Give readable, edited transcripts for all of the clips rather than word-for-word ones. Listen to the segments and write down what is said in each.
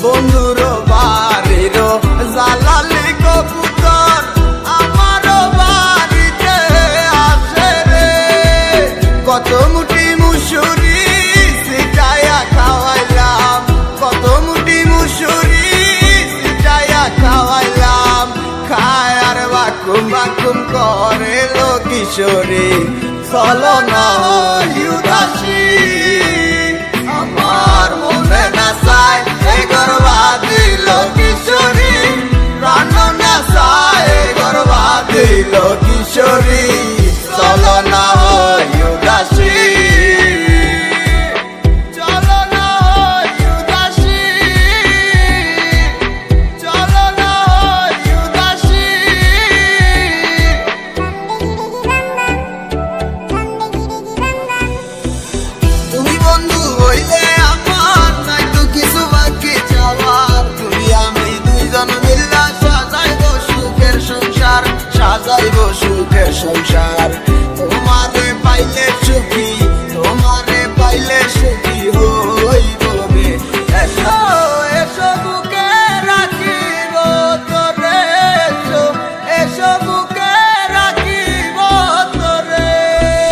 বন্ধুর বাড়ির জালালি কবুতর আমার বাড়িতে আসে রে। কত মুঠি মুসুরি সিটাইয়া খাওয়াইলাম, কত মুঠি মুসুরি সিটাইয়া খাওয়াইলাম। খায় আর বাকুম বাকুম করে লো কিশোরী, চলো না উদাসী। আমার মনে না চায় এ গর্বাদি লো কিশোরী, প্রাণ না চায় এ গর্বাদি লো কিশোরী, চলো না উদাসী। চলো না উদাসী, চলো না উদাসী। তুমি বন্ধু হইলে আমার নাই তো কিছু বাকি যাওয়ার। তুমি আমি দুইজন মিল্লা সাজাইব সুখের সংসার, সাজাইব সুখের সংসার। তোমারে পাইলে সুখী, তোমারে পাইলে সুখী হইব রে। এসো এসো বুকে রাখিব তোরে, এসো এসো বুকে রাখিব তোরে।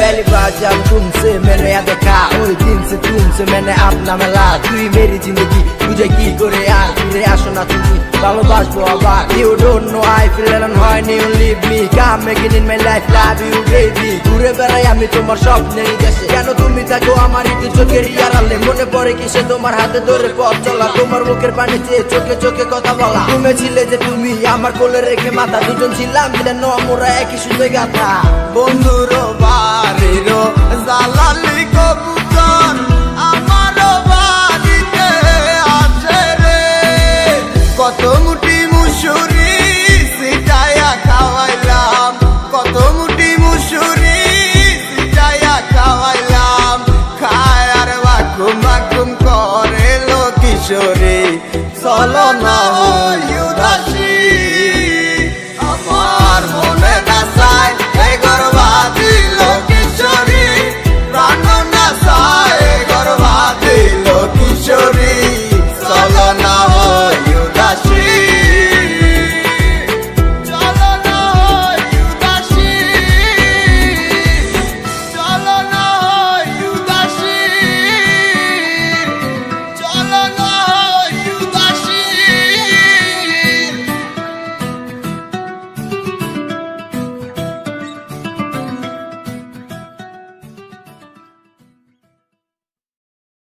पहली बार जब तुमसे मैंने याद देखा, ওই দিন से तुमसे मैंने अपना मिला। তুই मेरी जिंदगी तुझे কি করে আর ফিরে আসো না তুমি, ভালোবাসবো আবার। You don't know I feel alone when you leave me, come again in my life, love you baby। ঘুরে বেড়াই আমি তোমার স্বপ্নের দেশে, কেন তুমি থাকো আমার একটু চোখের আড়ালে। মনে পড়ে কিসে তোমার হাতে ধরে পথ চলা, তোমার মুখের পানি চেয়ে চোখে চোখে কথা বলা। তুমি ছিলে যে তুমি আমার কোলে রেখে মাথা, দুজন ছিলাম দিলে আমরা একই সুন্দর গাথা। বন্ধুর বাড়ি